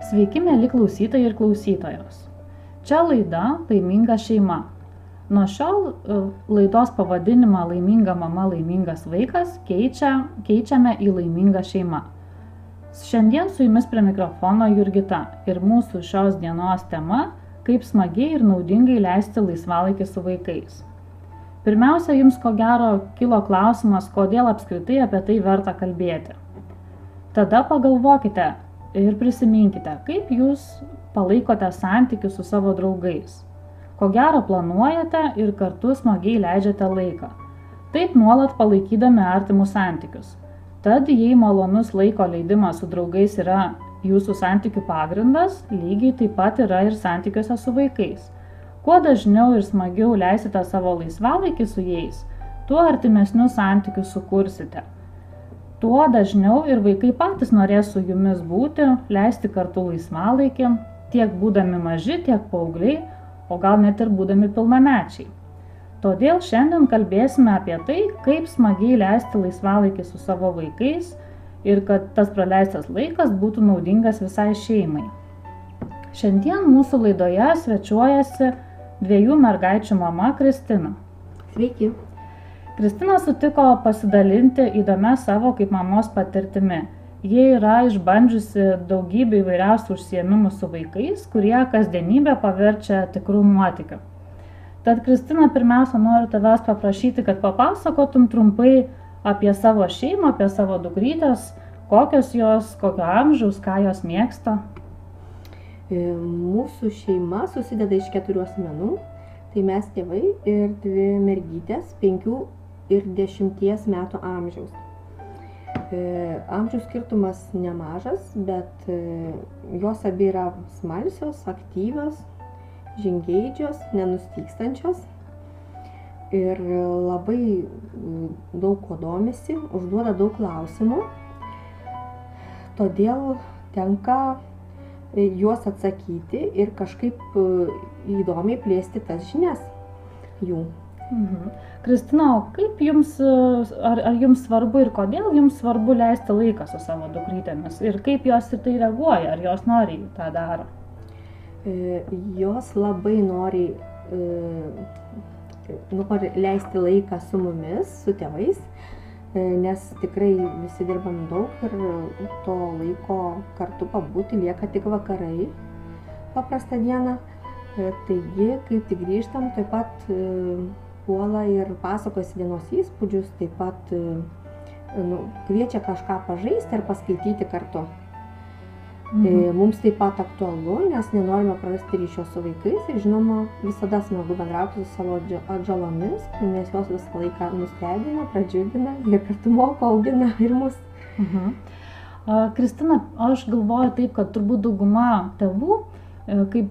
Sveiki, mėly klausytojai ir klausytojos. Čia laida Laiminga šeima. Nuo šiol laidos pavadinimą Laiminga mama, laimingas vaikas keičiame į Laiminga šeima. Šiandien su jumis prie mikrofono Jurgita ir mūsų šios dienos tema – kaip smagiai ir naudingai leisti laisvalaikį su vaikais. Pirmiausia, jums ko gero kilo klausimas, kodėl apskritai apie tai verta kalbėti. Tada pagalvokite ir prisiminkite, kaip jūs palaikote santykius su savo draugais. Ko gero planuojate ir kartu smagiai leidžiate laiką. Taip nuolat palaikydami artimus santykius. Tad, jei malonus laiko leidimas su draugais yra jūsų santykių pagrindas, lygiai taip pat yra ir santykiuose su vaikais. Kuo dažniau ir smagiau leisite savo laisvalaikį su jais, tuo artimesnius santykius sukursite. Tuo dažniau ir vaikai patys norės su jumis būti, leisti kartu laisvalaikį, tiek būdami maži, tiek paaugliai, o gal net ir būdami pilnamečiai. Todėl šiandien kalbėsime apie tai, kaip smagiai leisti laisvalaikį su savo vaikais ir kad tas praleistas laikas būtų naudingas visai šeimai. Šiandien mūsų laidoje svečiuojasi 2 mergaičių mama Kristina. Sveiki. Kristina sutiko pasidalinti įdomią savo kaip mamos patirtimi. Ji yra išbandžiusi daugybę įvairiausių užsiėmimų su vaikais, kurie kasdienybę paverčia tikrų nuotykių. Tad, Kristina, pirmiausia, noriu tavęs paprašyti, kad papasakotum trumpai apie savo šeimą, apie savo dukrytės, kokios jos, kokio amžiaus, ką jos mėgsta. Mūsų šeima susideda iš 4 asmenų, tai mes tėvai ir 2 mergytės, 5 ir 10 metų amžiaus. Amžiaus skirtumas nemažas, bet jos abi yra smalsios, aktyvios, žingeidžios, nenustygstančios ir labai daug ko domisi, užduoda daug klausimų, todėl tenka juos atsakyti ir kažkaip įdomiai plėsti tas žinias jų. Kristina, o kaip jums, ar jums svarbu ir kodėl jums svarbu leisti laiką su savo dukrytėmis ir kaip jos į tai reaguoja, ar jos nori tą daro? Jos labai nori leisti laiką su mumis, su tėvais, nes tikrai visi dirbam daug ir to laiko kartu pabūti lieka tik vakarai paprastą dieną. Taigi, kaip tik grįžtam, taip pat puola ir pasakojasi dienos įspūdžius, taip pat kviečia kažką pažaisti ar paskaityti kartu. Mums taip pat aktualu, nes nenorime prarasti ryšio su vaikais ir žinoma visada smagu bendrauti su savo atžalomis, nes jos visą laiką nustebina, pradžiugina ir kartu moko, augina ir mus. Kristina, aš galvoju taip, kad turbūt dauguma tėvų, kai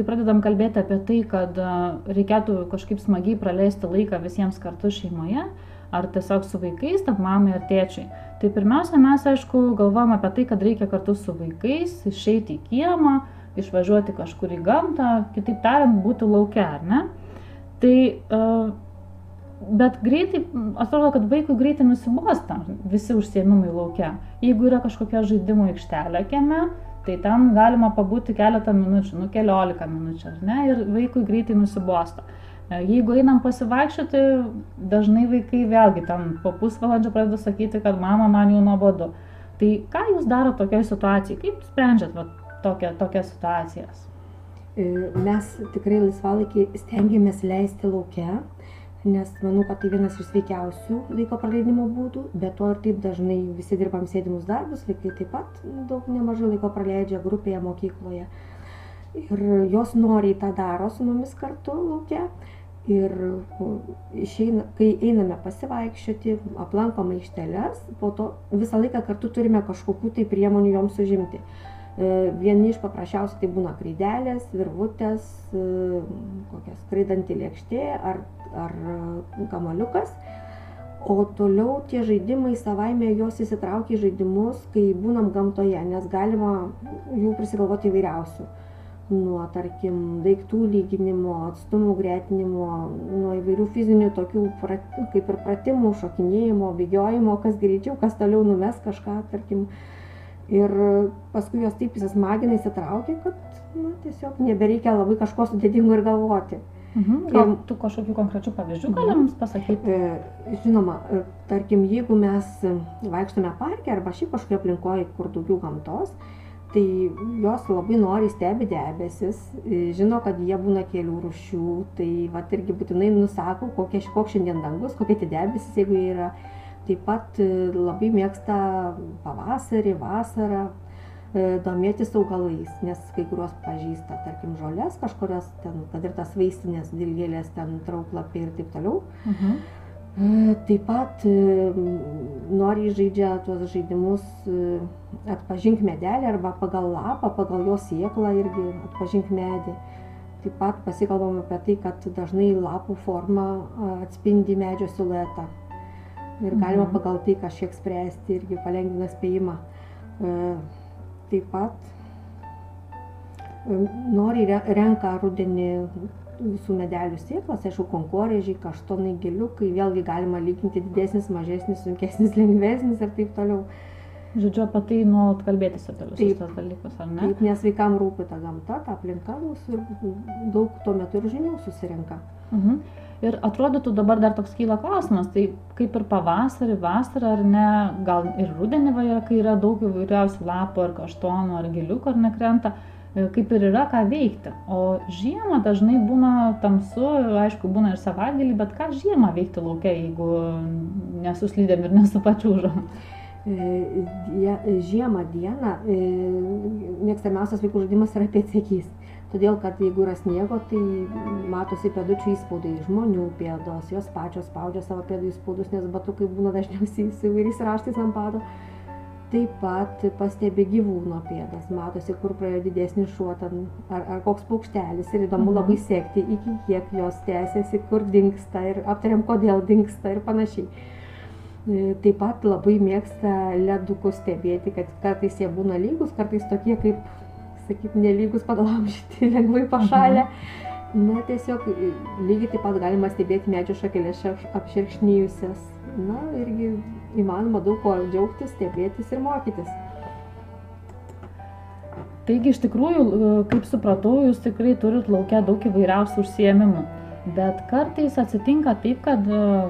pradedam kalbėti apie tai, kad reikėtų kažkaip smagiai praleisti laiką visiems kartu šeimoje, ar tiesiog su vaikais, tarp mamai ar tėčiui. Tai pirmiausia, mes, aišku, galvojam apie tai, kad reikia kartu su vaikais išeiti į kiemą, išvažiuoti kažkur į gamtą, kitaip tariant, būti lauke, ar ne? Tai, bet greitai, atrodo, kad vaikui greitai nusibosta visi užsiėmimai lauke. Jeigu yra kažkokia žaidimų aikštelė kieme, tai ten galima pabūti keletą minučių, keliolika minučių, ar ne? Ir vaikui greitai nusibosta. Jeigu einam pasivaikščioti, dažnai vaikai vėlgi ten po pusvalandžio pradeda sakyti, kad mama, man jau nuobodu. Tai ką jūs darote tokioje situacijoje? Kaip sprendžiat tokias situacijas? Mes tikrai laisvalaikį stengiamės leisti lauke, nes manau, kad tai vienas iš sveikiausių laiko praleidimo būdų, bet to ir taip dažnai visi dirbam sėdimus darbus, vaikai taip pat nemažai laiko praleidžia grupėje, mokykloje. Ir jos noriai tą daro su mumis kartu lauke. Ir kai einame pasivaikščioti, aplankom aikšteles, po to visą laiką kartu turime kažkokių tai priemonių joms užimti. Vieni iš paprasčiausiai tai būna kreidelės, virvutės, kokia skraidanti lėkštė ar kamuoliukas. O toliau tie žaidimai savaime jos įsitraukia į žaidimus, kai būnam gamtoje, nes galima jų prisigalvoti įvairiausių. Nuo, tarkim, daiktų lyginimo, atstumų gretinimo, nuo įvairių fizinių tokių kaip ir pratimų, šokinėjimo, bėgiojimo, kas greičiau, kas toliau numes kažką, tarkim, Ir paskui jos taip įsismagina, įsitraukia, kad tiesiog nebereikia labai kažko sudėtingo ir galvoti. Gal tu kažkokių konkrečių pavyzdžių gali mums pasakyti? Žinoma, tarkim, jeigu mes vaikštame parke arba šiaip kažkokia aplinkoje, kur daugiau gamtos, tai jos labai nori stebi debesis, žino, kad jie būna kelių rūšių, tai vat irgi būtinai nusako, koks šiandien dangus, kokie tie debesis, jeigu jie yra. Taip pat labai mėgsta pavasarį, vasarą domėtis augalais, nes kai kuriuos pažįsta, tarkim, žolės kažkurios, ten, kad ir tas vaistinės dilgėlės, ten trauklapiai ir taip toliau. Taip pat nori žaidžia tuos žaidimus atpažink medelį arba pagal lapą, pagal jo sėklą irgi atpažink medį. Taip pat pasikalbam apie tai, kad dažnai lapų forma atspindi medžio siluetą. Ir galima pagal tai kažkiek spręsti, irgi palengvina spėjimą. Taip pat nori renka rudenį visų medelių sėklas, aišku, konkorėžiai, kaštonai, giliukai, vėlgi galima lyginti didesnis, mažesnis, sunkesnis, lengvesnis ir taip toliau. Žodžiu, apie tai nuolat kalbėtis apie visus tos dalykus, ar ne? Taip, nes vaikam rūpi ta gamta, ta aplinka mūsų ir daug tuo metu ir žinių susirenka. Ir atrodytų dabar dar toks kyla klausimas, tai kaip ir pavasarį, vasarą ar ne, gal ir rudenį, kai yra daug įvairiausių lapų ar kaštonų ar giliukų ar nekrenta, kaip ir yra ką veikti. O žiemą dažnai būna tamsu, aišku, būna ir savaitgalį, bet ką žiemą veikti lauke, jeigu nesuslydėm ir nesupačiūžom? Žiemą dieną mėgstamiausias vaikų žaidimas yra pėdsekys. Todėl, kad jeigu yra sniego, tai matosi pėdučių įspaudai, žmonių pėdos, jos pačios spaudžia savo pėdų įspaudus, nes batukai būna dažniausiai su įvairiais raštais ant pado. Taip pat pastebi gyvūno pėdas, matosi, kur praėjo didesnis šuo ar koks paukštelis ir įdomu labai sekti, iki kiek jos tęsiasi, kur dingsta ir aptariam, kodėl dingsta ir panašiai. Taip pat labai mėgsta ledukus stebėti, kad kartais jie būna lygus, kartais tokie kaip, sakyt, nelygus padlaužyti, lengvai pašalę. Na, tiesiog lygiai taip pat galima stebėti medžio šakelės apšerkšnijusias. Na, irgi įmanoma daug ko džiaugtis, stebėtis ir mokytis. Taigi, iš tikrųjų, kaip supratau, jūs tikrai turit lauke daug įvairiausių užsiėmimų. Bet kartais atsitinka taip, kad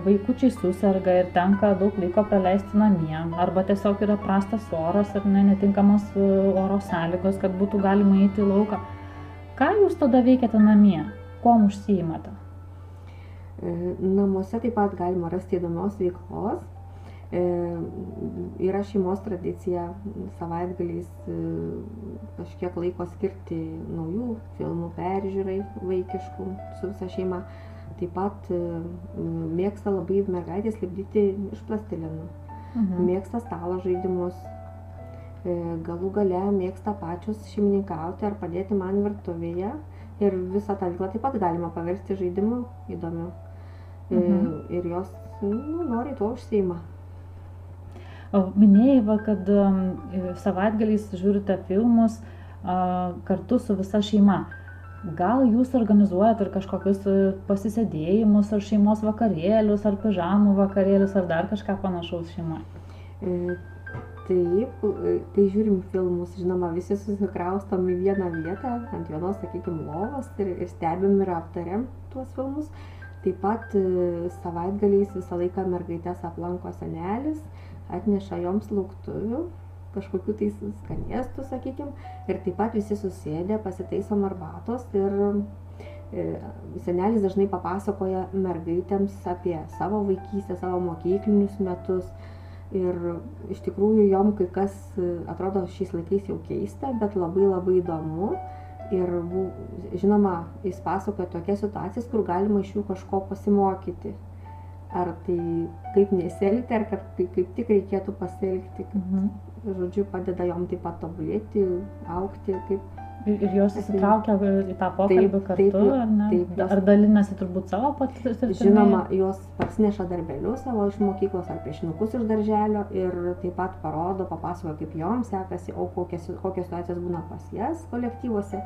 vaikučiai suserga ir tenka daug laiko praleisti namie, arba tiesiog yra prastas oras ar netinkamos oro sąlygos, kad būtų galima eiti į lauką. Ką jūs tada veikiate namie? Kuom užsiimate? Namuose taip pat galima rasti įdomios veiklos. Yra šeimos tradicija savaitgaliais kažkiek laiko skirti naujų filmų peržiūrai vaikiškų su visa šeima. Taip pat mėgsta labai mergaitės lipdyti iš plastilinų. Mėgsta stalo žaidimus. Galų gale mėgsta pačios šeimininkauti ar padėti man virtuvėje. Ir visą tą veiklą taip pat galima paversti žaidimu įdomiu. Ir jos nori tuo užsiima. Minėjai, kad savaitgaliais žiūrite filmus kartu su visa šeima. Gal jūs organizuojat ir kažkokius pasisėdėjimus, ar šeimos vakarėlius, ar pižamų vakarėlius, ar dar kažką panašaus šeimoje? Taip, kai žiūrim filmus, žinoma, visi susikraustom į vieną vietą, ant vienos, sakykime, lovos ir stebim ir aptariam tuos filmus. Taip pat savaitgaliais visą laiką mergaitės aplanko senelis, atneša joms lauktuvių, kažkokių tai skanėstų, sakykime, ir taip pat visi susėdę, pasitaisom arbatos ir senelis dažnai papasakoja mergaitėms apie savo vaikystę, savo mokyklinius metus. Ir iš tikrųjų jom kai kas atrodo šiais laikais jau keista, bet labai labai įdomu. Ir žinoma, jis pasakoja tokias situacijas, kur galima iš jų kažko pasimokyti. Ar tai kaip nesielgti, ar kad kaip tik reikėtų pasielgti, kad, žodžiu, padeda jom taip pat tobulėti, augti. Ir jos įsitraukia į tą pokalbį kartu, ar ne? Taip, ar dalinasi turbūt savo patirtimi? Žinoma, jos parsineša darbelius savo iš mokyklos ar piešinukus iš darželio ir taip pat parodo, papasakoja, kaip joms sekasi, o kokios situacijos būna pas jas kolektyvuose.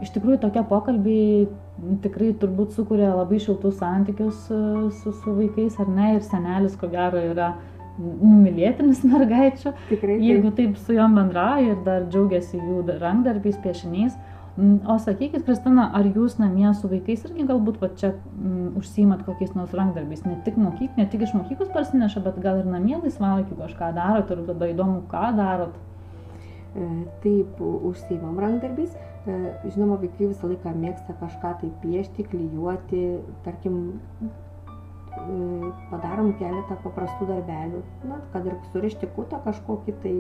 Iš tikrųjų, tokie pokalbiai tikrai turbūt sukuria labai šiltus santykius su vaikais, ar ne? Ir senelis, ko gero, yra numylėtinis mergaičių, Tikrai taip. jeigu taip su jom bendrauja ir dar džiaugiasi jų rankdarbiais, piešiniais. O sakykit, Kristina, ar jūs namie su vaikais irgi galbūt va čia užsiimat kokiais nors rankdarbiais, ne tik iš mokyklos parsineša, bet gal ir namie laisvalaikiu kažką darot ir tada įdomu, ką darot? Taip, užsiimam rankdarbiais. Žinoma, vaikai visą laiką mėgsta kažką tai piešti, klijuoti, tarkim, padarom keletą paprastų darbelių, kad ir surišti kutą kažkokį, tai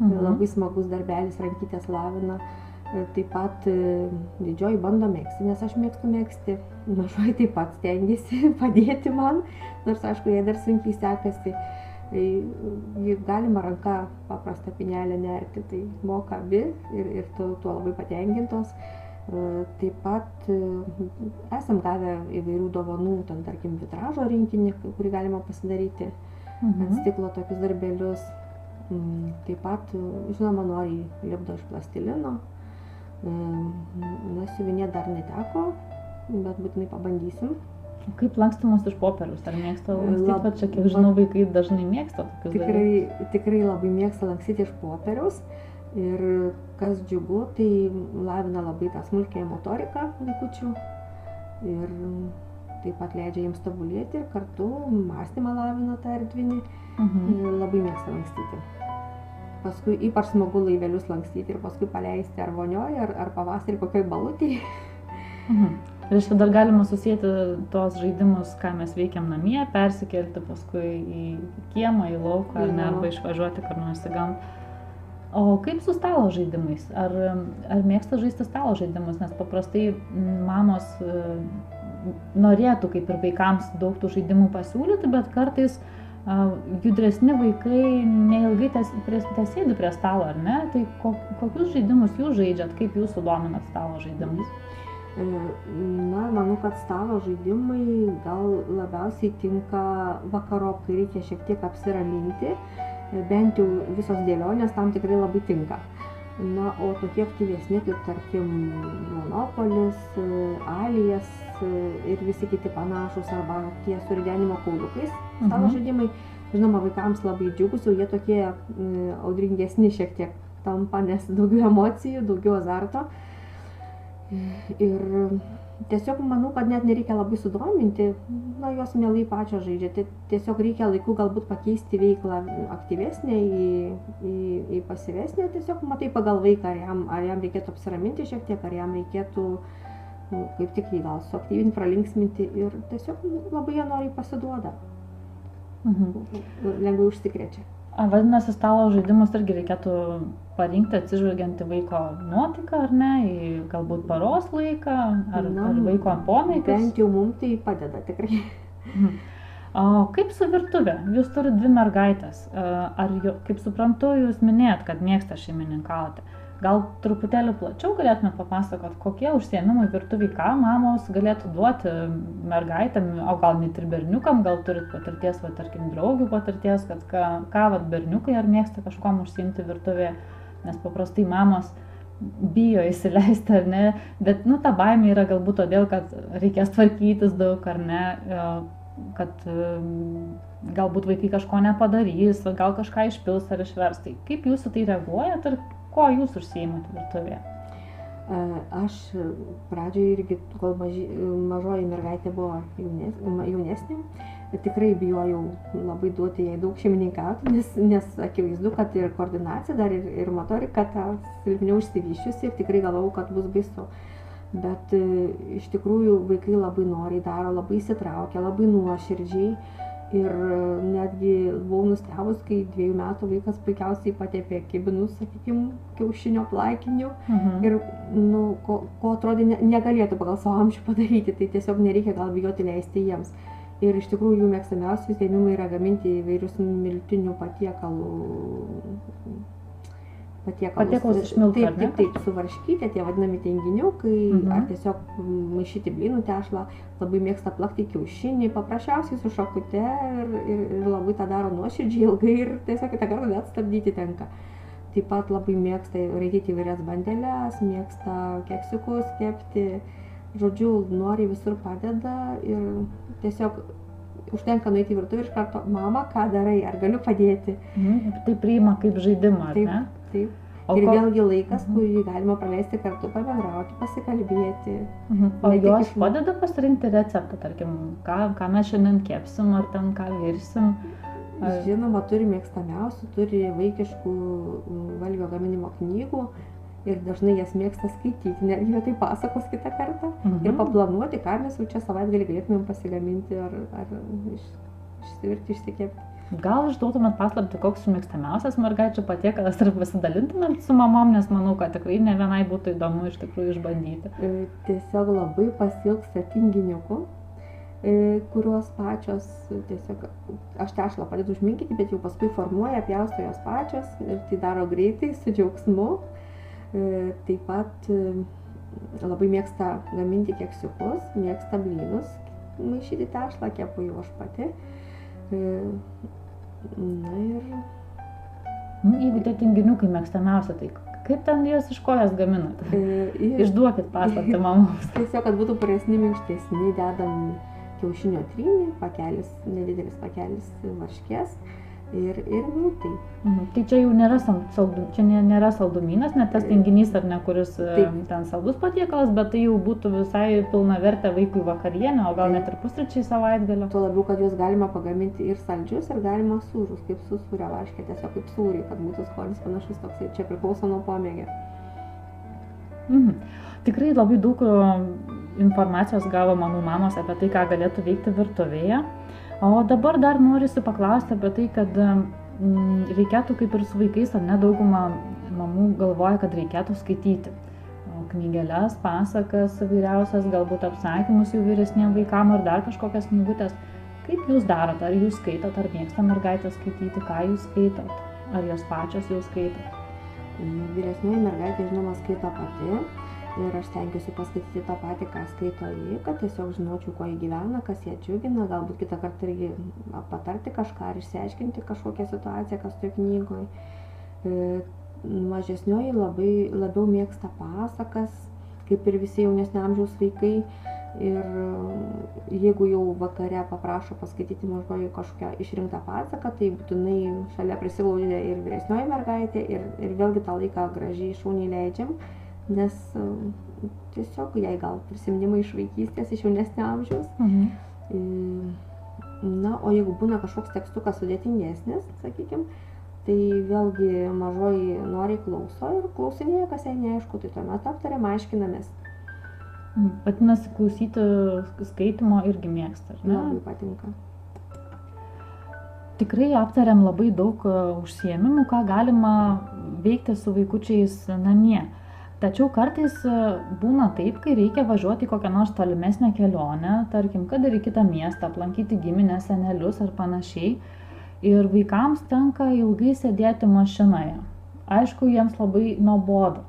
labai smagus darbelis, rankytės lavina. Taip pat didžioji bando megzti, nes aš mėgstu megzti. Mažoji taip pat stengiasi padėti man, nors aišku, jai dar sunkiai sekasi. Galima ranka paprastą pinelę nerti, tai moka abi ir tuo labai patenkintos. Taip pat esam gavę įvairių dovanų, ten tarkim vitražo rinkinį, kurį galima pasidaryti, ant stiklo tokius darbelius. Taip pat, žinoma, nori lipdo iš plastilino. Siuvinėt dar neteko, bet būtinai pabandysim. Kaip lankstymas iš popieriaus? Ar mėgsta lankstyti? Čia, kiek žinau, vaikai dažnai mėgsta tokius dalykus. Tikrai labai mėgsta lankstyti iš popieriaus. Ir kas džiugu, tai lavina labai tą smulkiąją motoriką vaikučių. Ir taip pat leidžia jiems tobulėti ir kartu mąstymą lavina tą erdvinį. Labai mėgsta lankstyti. Paskui ypač smagu laivelius lankstyti ir paskui paleisti ar vonioje, ar pavasarį kokioj balutėje. Reiškia, dar galima susijęti tos žaidimus, ką mes veikiam namie, persikelti paskui į kiemą, į lauką, arba išvažiuoti kur nors į gamtą. O kaip su stalo žaidimais? Ar mėgsta žaisti stalo žaidimus? Nes paprastai mamos norėtų kaip ir vaikams daug tų žaidimų pasiūlyti, bet kartais judresni vaikai neilgai sėdi prie stalo, ar ne? Tai kokius žaidimus jūs žaidžiat, kaip jūs sudominat stalo žaidimus? Manau, kad stalo žaidimai gal labiausiai tinka vakarop, kai reikia šiek tiek apsiraminti, bent jau visos dėlionės tam tikrai labai tinka. O tokie aktyvesni, kaip tarkim Monopolis, Alijas ir visi kiti panašus, arba tie su ridenimo kauliukais stalo žaidimai, žinoma, vaikams labai džiugus, jau jie tokie audringesni šiek tiek tampa, nes daugiau emocijų, daugiau azarto. Ir tiesiog manau, kad net nereikia labai sudominti, jos mielai pačios žaidžia, tiesiog reikia laiku galbūt pakeisti veiklą aktyvesnę į pasyvesnę, tiesiog matai pagal vaiką, ar jam reikėtų apsiraminti šiek tiek, ar jam reikėtų kaip tik jį gal suaktyvinti, pralinksminti ir tiesiog labai jie noriai pasiduoda, lengvai užsikrečia. Vadinasi, stalo žaidimus irgi reikėtų parinkti atsižvelgiant į vaiko nuotaiką, ar ne, į galbūt paros laiką, ar vaiko pomėgius. Bent jau mums tai padeda tikrai. O kaip su virtuvė? Jūs turite 2 mergaitės. Kaip suprantu, jūs minėjot, kad mėgsta šeimininkauti. Gal truputėlį plačiau galėtumėt papasakot, kokie užsiėmimai virtuviai, ką mamos galėtų duoti mergaitėm, o gal net ir berniukam, gal turit patirties, tarkim, draugių patirties, kad ką berniukai ar mėgsta kažkom užsiimti virtuvėje, nes paprastai mamos bijo įsileisti, ar ne, bet ta baimė yra galbūt todėl, kad reikės tvarkytis daug, ar ne, kad galbūt vaikai kažko nepadarys, gal kažką išpils ar išvers. Tai kaip jūs į tai reaguojat ir ko jūs užsiimat virtuvėje? Aš pradžioje irgi, kol mažoji mergaitė buvo jaunesnė, tikrai bijojau labai duoti jai daug šeimininkauti, nes akivaizdu, kad ir koordinacija, dar ir motorika ta silpniau išsivysčiusi ir tikrai galvojau, kad bus baisu. Bet iš tikrųjų vaikai labai noriai daro, labai įsitraukia, labai nuoširdžiai. Ir netgi buvau nustebus, kai 2 metų vaikas puikiausiai patepė kibinus, sakykime, kiaušinio plakiniu. Ir, ko atrodė negalėtų pagal savo amžių padaryti, tai tiesiog nereikia gal bijoti leisti jiems. Ir iš tikrųjų jų mėgstamiausi užsiėmimai yra gaminti įvairius miltinių patiekalus iš miltų, ar ne? Taip, suvarškyti, tie vadinami tenginiukai, ar tiesiog maišyti blynų tešlą, labai mėgsta plakti kiaušinį, paprasčiausiai su šakute ir labai tą daro nuoširdžiai ilgai ir tiesiog kitą kartą net stabdyti tenka. Taip pat labai mėgsta raityti įvairias bandeles, mėgsta keksiukus kepti, žodžiu, noriai visur padeda ir tiesiog užtenka nueiti į virtuvę ir iš karto, mama, ką darai, ar galiu padėti. Tai priima kaip žaidimą, ar Taip, ne? taip. Ir vėlgi laikas, kurį galima praleisti kartu, pabendrauti, pasikalbėti. O jos padeda pasirinkti receptą, tarkim, ką mes šiandien kepsim, ar ten ką virsim? Žinoma, turi mėgstamiausių, turi vaikiškų valgio gaminimo knygų ir dažnai jas mėgsta skaityti, netgi tai pasakos kitą kartą ir paplanuoti, ką mes jau čia savaitgalį galėtumėm pasigaminti ar išsivirti, išsikepti. Gal išduotumėt paslaptį, koks mėgstamiausias mergaičių patiekalas ir pasidalintumėt su mamom, nes manau, kad tikrai ne vienai būtų įdomu iš tikrųjų išbandyti. Tiesiog labai pasilgsta tinginiukų, kuriuos pačios tiesiog, aš tešlą padedu užminkyti, bet jau paskui formuoja, pjausto jos pačios ir tai daro greitai, su džiaugsmu. Taip pat labai mėgsta gaminti keksiukus, mėgsta blynus, maišyti tešlą, kepu jau aš pati. Na ir... Jeigu tie tinginiukai mėgstamiausia, tai kaip ten jas iš ko jas gaminat? Išduokit paslaptį mamoms. Tiesiog, kad būtų puresni, minkštesni, dedam kiaušinio trynį, pakelis, nedidelis pakelis varškės ir miltai. Tai čia jau nėra saldumynas, net tas tinginys ar ne, kuris ten saldus patiekalas, bet tai jau būtų visai pilna vertė vaikui vakarienė, o gal net ir pusryčiai savaitgalio. Tuo labiau, kad juos galima pagaminti ir saldžius, ir galima sūrus, kaip su sūrio varškė, tiesiog kaip sūriai, kad būtų skonis panašus toksai, čia priklauso nuo pomėgio. Tikrai labai daug informacijos gavo mano mamos apie tai, ką galėtų veikti virtuvėje. O dabar dar norisi paklausti apie tai, kad reikėtų kaip ir su vaikais, ar ne, dauguma mamų galvoja, kad reikėtų skaityti knygeles, pasakas įvairiausias, galbūt apsakymus jau vyresniem vaikam ar dar kažkokias knygutės. Kaip jūs darot? Ar jūs skaitot, ar mėgsta mergaitės skaityti, ką jūs skaitot? Ar jos pačios jau skaitot? Vyresnioji mergaitė, žinoma, skaito pati. Ir aš stengiuosi paskaityti tą patį, ką skaito ji, kad tiesiog žinočiau, kuo ji gyvena, kas ją džiugina, galbūt kitą kartą irgi patarti kažką ar išsiaiškinti kažkokią situaciją, kas toje knygoje. Mažesnioji labiau mėgsta pasakas, kaip ir visi jaunesnio amžiaus vaikai. Ir jeigu jau vakare paprašo paskaityti mažoji kažkokią išrinktą pasaką, tai būtinai šalia prisiglaudžia ir vyresnioji mergaitė ir vėlgi tą laiką gražiai šauniai leidžiam. Nes tiesiog jai gal prisiminimai iš vaikystės, iš jaunesnio amžiaus. Na, o jeigu būna kažkoks tekstukas sudėtingesnis, sakykime, tai vėlgi mažoji noriai klauso ir klausinėja, kas jai neaišku, tai tuomet aptariam, aiškinamės. Vadinasi, klausyti skaitimo irgi mėgsta, ar ne? Labai patinka. Tikrai aptariam labai daug užsiėmimų, ką galima veikti su vaikučiais namie. Tačiau kartais būna taip, kai reikia važiuoti į kokią nors tolimesnę kelionę, tarkim, kad ir į kitą miestą, aplankyti giminės, senelius ar panašiai. Ir vaikams tenka ilgai sėdėti mašinoje. Aišku, jiems labai nuobodu.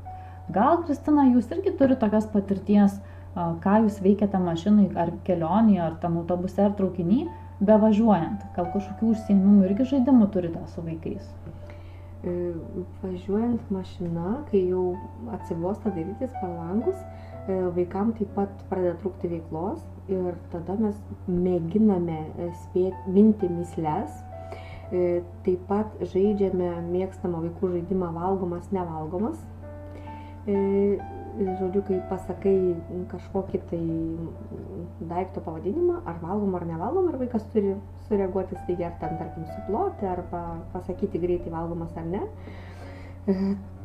Gal, Kristina, jūs irgi turite tokios patirties, ką jūs veikiate mašinai, ar kelionėje, ar tam autobuse, ar traukiny, be važiuojant? Gal kažkokių užsiėmimų irgi žaidimų turite su vaikais? Važiuojant mašina, kai jau atsibosta darytis per langus, vaikam taip pat pradeda trūkti veiklos ir tada mes mėginame minti mįsles. Taip pat žaidžiame mėgstamą vaikų žaidimą valgomas, nevalgomas. Žodžiu, kai pasakai kažkokį tai daikto pavadinimą, ar valgom ar nevalgom, ir vaikas turi sureaguoti staigiai, ar ten, tarkim, suploti, arba pasakyti greitai valgomas ar ne.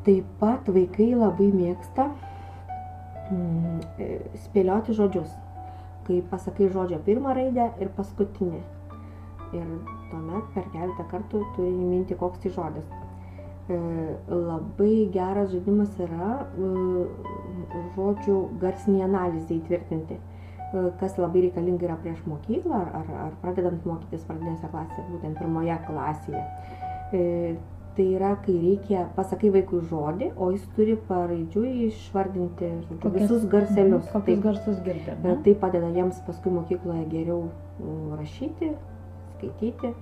Taip pat vaikai labai mėgsta spėlioti žodžius, kai pasakai žodžio pirmą raidę ir paskutinį. Ir tuomet per keletą kartų turi įminti, koks tai žodis. Labai geras žaidimas yra žodžių garsinį analizę įtvirtinti, kas labai reikalinga yra prieš mokyklą ar pradedant mokytis pradinėse klasėse, būtent pirmoje klasėje. Tai yra, kai reikia, pasakai vaikui žodį, o jis turi paraidžiui išvardinti visus garselius. Kokius garsus girdi? Tai padeda jiems paskui mokykloje geriau rašyti, skaityti.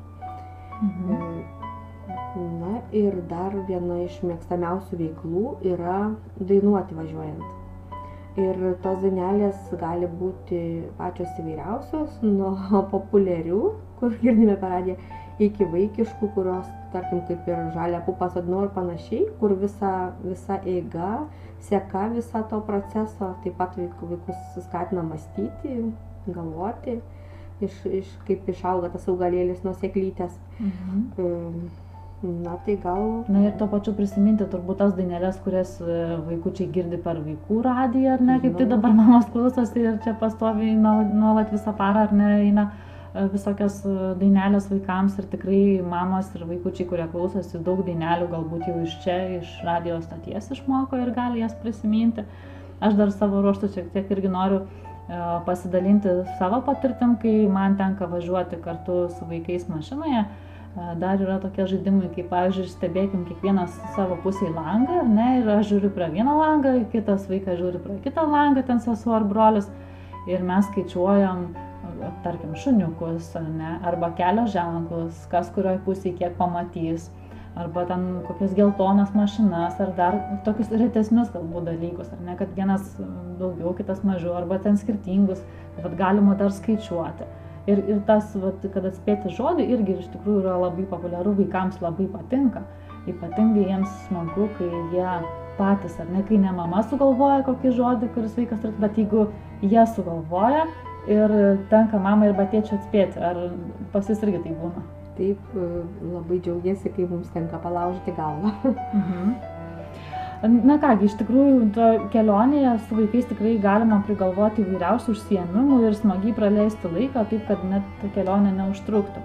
Na ir dar viena iš mėgstamiausių veiklų yra dainuoti važiuojant. Ir tos dainelės gali būti pačios įvairiausios, nuo populiarių, kur girdime per radiją, iki vaikiškų, kurios, tarkim, kaip ir Žalią pupą sodinau ir panašiai, kur visa eiga, seka viso to proceso, taip pat vaikus skatina mąstyti, galvoti, kaip išauga tas augalėlis nuo sėklytės. Na tai gal... Na ir to pačiu prisiminti turbūt tas dainelės, kurias vaikučiai girdi per vaikų radiją, ar ne, kaip tai dabar mamos klausosi ir čia pastoviai nuolat visą parą, ar ne, eina visokios dainelės vaikams ir tikrai mamos ir vaikučiai, kurie klausosi daug dainelių, galbūt jau iš čia, iš radijo stoties išmoko ir gali jas prisiminti. Aš dar savo ruožtu šiek tiek irgi noriu pasidalinti savo patirtim, kai man tenka važiuoti kartu su vaikais mašinoje. Dar yra tokie žaidimai, kaip, pavyzdžiui, stebėkim kiekvienas savo pusėj langą, ne, ir aš žiūriu prie vieną langą, kitas vaikas žiūri prie kitą langą, ten sesuo ar brolis, ir mes skaičiuojam, tarkim, šuniukus, ne, arba kelio ženklus, kas kurioj pusėj kiek pamatys, arba ten kokias geltonas mašinas, ar dar tokius retesnius galbūt dalykus, ar ne, kad vienas daugiau, kitas mažiau, arba ten skirtingus, bet galima dar skaičiuoti. Ir tas, kad atspėti žodį, irgi iš tikrųjų yra labai populiaru, vaikams labai patinka. Ypatingai jiems smagu, kai jie patys, ar ne, kai ne mama sugalvoja kokį žodį, kuris vaikas turi, bet jeigu jie sugalvoja ir tenka mamai ir tėčiui atspėti, ar pas jis irgi tai būna. Taip, labai džiaugiasi, kai mums tenka palaužyti galvą. Na kągi, iš tikrųjų, kelionėje su vaikais tikrai galima prigalvoti įvairiausių užsiėmimų ir smagiai praleisti laiką, taip kad net ta kelionė neužtruktų.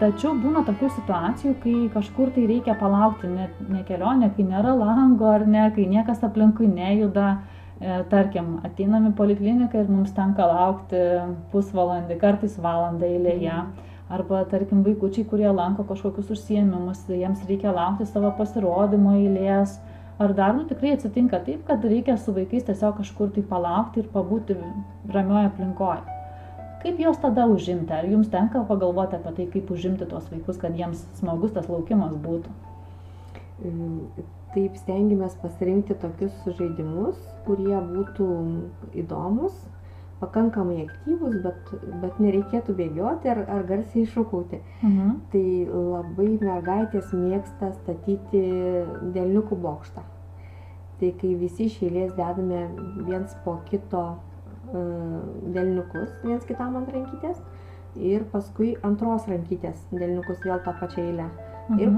Tačiau būna tokių situacijų, kai kažkur tai reikia palaukti, ne kelionė, kai nėra lango ar ne, kai niekas aplinkui nejuda. Tarkim, ateinam į polikliniką ir mums tenka laukti pusvalandį, kartais valandą eilėje. Arba, tarkim, vaikučiai, kurie lanko kažkokius užsiėmimus, jiems reikia laukti savo pasirodymo eilės. Ar dar tikrai atsitinka taip, kad reikia su vaikais tiesiog kažkur tai palaukti ir pabūti ramioje aplinkoje. Kaip juos tada užimti? Ar jums tenka pagalvoti apie tai, kaip užimti tuos vaikus, kad jiems smagus tas laukimas būtų? Taip stengiamės pasirinkti tokius žaidimus, kurie būtų įdomus, pakankamai aktyvūs, bet nereikėtų bėgioti ar garsiai šūkauti. Tai labai mergaitės mėgsta statyti delniukų bokštą. Tai kai visi iš eilės dedame viens po kito delniukus, viens kitam ant rankytės ir paskui antros rankytės delniukus vėl tą pačią eilę. Ir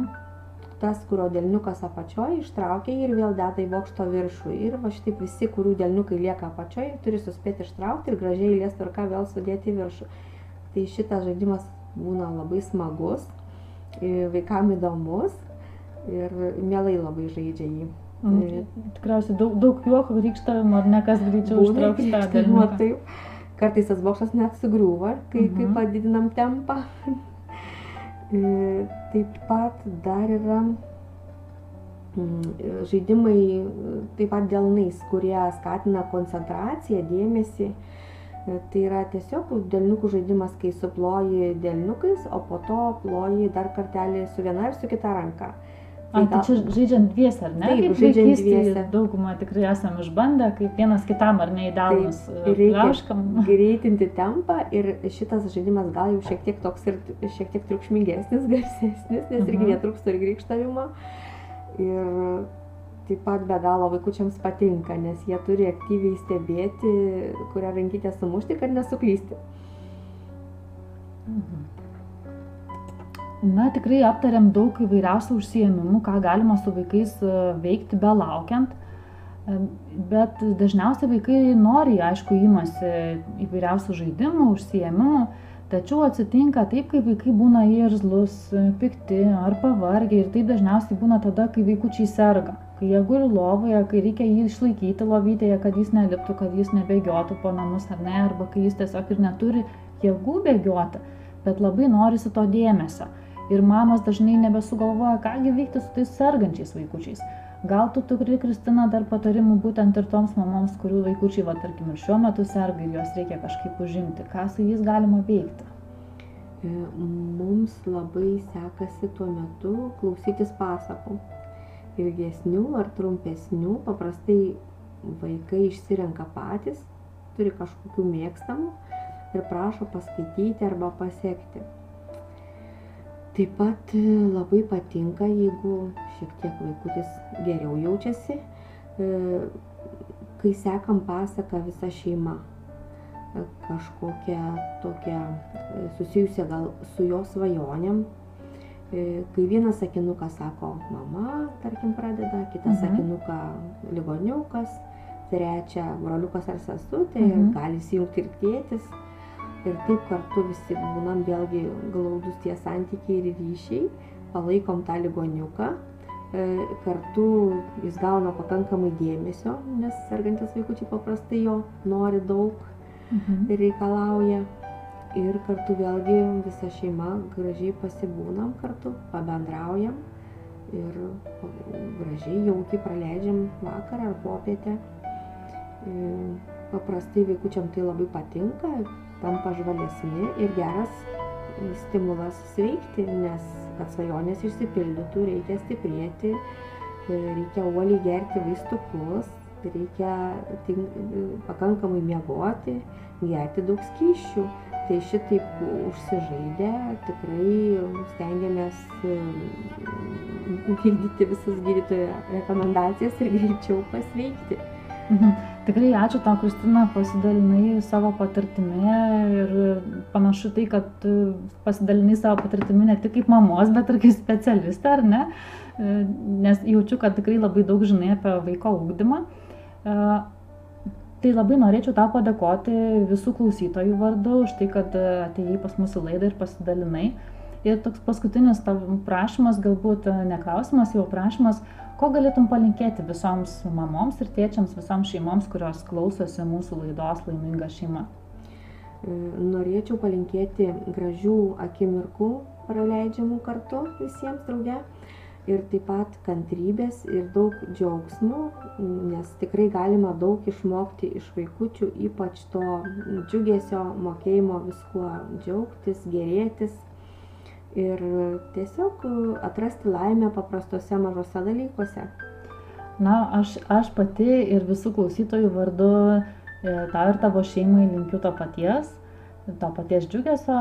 tas, kurio delniukas apačioj, ištraukia ir vėl deda į bokšto viršų. Ir va šitaip visi, kurių delniukai lieka apačioj, turi suspėti ištraukti ir gražiai eilės tvarka vėl sudėti į viršų. Tai šitas žaidimas būna labai smagus, vaikam įdomus ir mielai labai žaidžia jį. Tikriausiai daug juoko, grįžtavimo, ar ne, kas greičiau ištrauks tą delniuką. Taip. Kartais tas bokštas net sugriūva, kai padidinam tempą. Taip pat dar yra žaidimai taip pat delnais, kurie skatina koncentraciją, dėmesį. Tai yra tiesiog delniukų žaidimas, kai suploji delniukais, o po to ploji dar kartelį su viena ir su kita ranka. Tai čia žaidžiant dviese, ar ne? Taip, žaidžiant dviese. Daugumą tikrai esame išbandę, kaip vienas kitam ar ne į delnus pliauškam. Greitinti tempą ir šitas žaidimas gal jau šiek tiek toks ir šiek tiek triukšmingesnis, garsesnis, nes irgi netrūksta ir grįžtavimo. Ir taip pat be galo vaikučiams patinka, nes jie turi aktyviai stebėti, kurią rankytę sumušti, kad nesuklysti. Na, tikrai aptariam daug įvairiausių užsiėmimų, ką galima su vaikais veikti belaukiant, bet dažniausiai vaikai nori, aišku, imasi įvairiausių žaidimų, užsiėmimų, tačiau atsitinka taip, kai vaikai būna irzlus, pikti ar pavargę ir taip dažniausiai būna tada, kai vaikučiai serga, kai jie guli lovoje, kai reikia jį išlaikyti lovytėje, kad jis neliptų, kad jis nebėgiotų po namus ar ne, arba kai jis tiesiog ir neturi jėgų bėgioti, bet labai norisi to dėmesio. Ir mamos dažnai nebesugalvoja, kągi veikti su tais sergančiais vaikučiais. Gal tu turi, Kristina, dar patarimų būtent ir toms mamoms, kurių vaikučiai, tarkim, ir šiuo metu serga ir juos reikia kažkaip užimti. Ką su jais galima veikti? Mums labai sekasi tuo metu klausytis pasakų. Ilgesnių ar trumpesnių, paprastai vaikai išsirenka patys, turi kažkokių mėgstamų ir prašo paskaityti arba pasekti. Taip pat labai patinka, jeigu šiek tiek vaikutis geriau jaučiasi, kai sekam pasaką visa šeima, kažkokią tokią susijusią gal su jo svajonėm. Kai vienas sakinukas sako mama, tarkim, pradeda, kitą sakinuką ligoniukas, trečią broliukas ar sesutė ir gali įsijungti ir tėtis. Ir taip kartu visi būnam vėlgi glaudus tie santykiai ir ryšiai, palaikom tą ligoniuką, kartu jis gauna pakankamai dėmesio, nes sergantis vaikučiai paprastai jo nori daug ir reikalauja. Ir kartu vėlgi visa šeima gražiai pasibūnam kartu, pabendraujam ir gražiai jaukiai praleidžiam vakarą ar popietę. Paprastai vaikučiam tai labai patinka, tampa žvalesni ir geras stimulas sveikti, nes kad svajonės išsipildytų, reikia stiprėti, reikia uoliai gerti vaistukus, reikia pakankamai miegoti, gerti daug skysčių. Tai šitaip užsižaidę tikrai stengiamės vykdyti visas gydytojo rekomendacijas ir greičiau pasveikti. Tikrai ačiū tau, Kristina, pasidalinai savo patirtimi ir panašu tai, kad pasidalinai savo patirtimi ne tik kaip mamos, bet ir kaip specialistė, ar ne? Nes jaučiu, kad tikrai labai daug žinai apie vaiko ugdymą. Tai labai norėčiau tau padėkoti visų klausytojų vardu už tai, kad atėjai pas mūsų laidą ir pasidalinai. Ir toks paskutinis tavo prašymas, galbūt ne klausimas, jau prašymas, ko galėtum palinkėti visoms mamoms ir tėčiams, visoms šeimoms, kurios klausosi mūsų laidos Laiminga šeima? Norėčiau palinkėti gražių akimirkų praleidžiamų kartu visiems drauge. Ir taip pat kantrybės ir daug džiaugsmų, nes tikrai galima daug išmokti iš vaikučių, ypač to džiugesio, mokėjimo viskuo džiaugtis, gėrėtis ir tiesiog atrasti laimę paprastose mažose dalykuose. Na, aš pati ir visų klausytojų vardu tau ir tavo šeimai linkiu to paties džiugesio,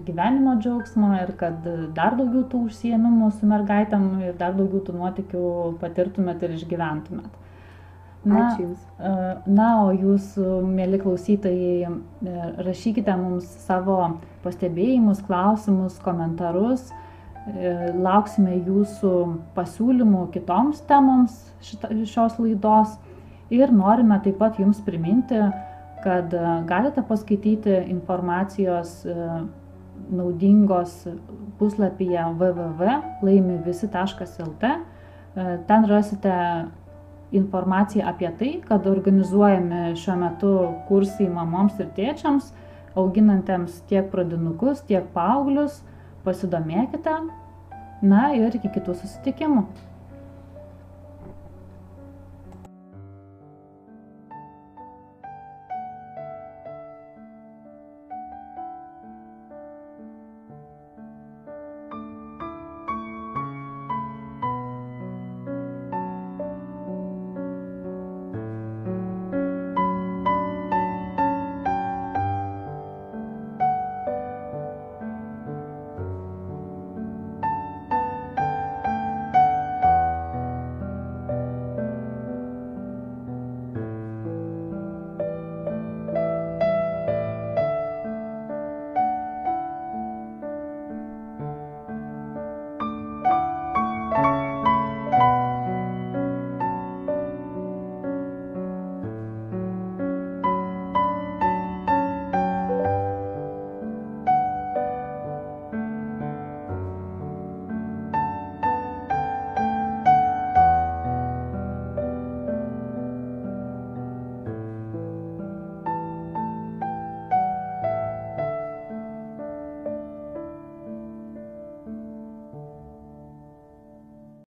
gyvenimo džiaugsmo ir kad dar daugiau tų užsiėmimų su mergaitėm ir dar daugiau tų nuotykių patirtumėt ir išgyventumėt. Ačiū Jums. Na, o jūs, mieli klausytojai, rašykite mums savo pastebėjimus, klausimus, komentarus. Lauksime jūsų pasiūlymų kitoms temoms šios laidos ir norime taip pat jums priminti, kad galite paskaityti informacijos naudingos puslapyje www.laimivisi.lt. Ten rasite informaciją apie tai, kad organizuojami šiuo metu kursai mamoms ir tėčiams, auginantiems tiek pradinukus, tiek paauglius. Pasidomėkite. Na ir iki kitų susitikimų.